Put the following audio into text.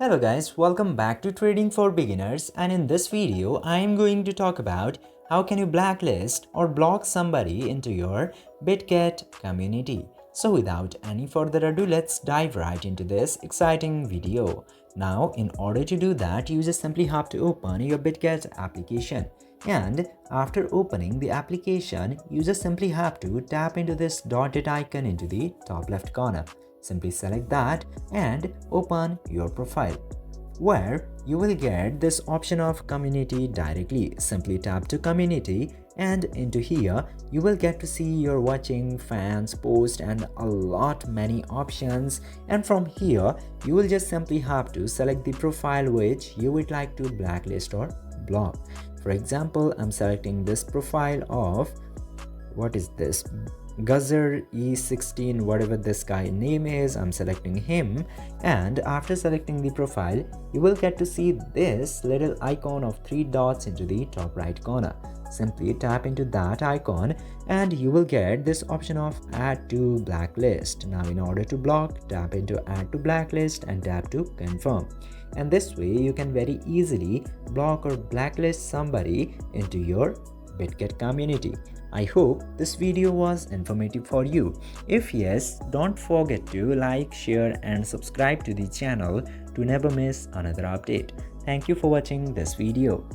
Hello guys, welcome back to Trading for Beginners, and in this video I am going to talk about how can you blacklist or block somebody into your Bitget community. So without any further ado, let's dive right into this exciting video. Now in order to do that, you just simply have to open your Bitget application, and after opening the application you just simply have to tap into this dotted icon into the top left corner. Simply select that and open your profile, where you will get this option of community directly. Simply tap to community, and into here you will get to see your watching, fans, post, and a lot many options. And from here you will just simply have to select the profile which you would like to blacklist or block. For example, I'm selecting this profile of, what is this, Guzzer E16, whatever this guy name is. I'm selecting him, and after selecting the profile you will get to see this little icon of three dots into the top right corner. Simply tap into that icon and you will get this option of add to blacklist. Now in order to block, tap into add to blacklist and tap to confirm, and this way you can very easily block or blacklist somebody into your Bitget community. I hope this video was informative for you. If yes, don't forget to like, share and subscribe to the channel to never miss another update. Thank you for watching this video.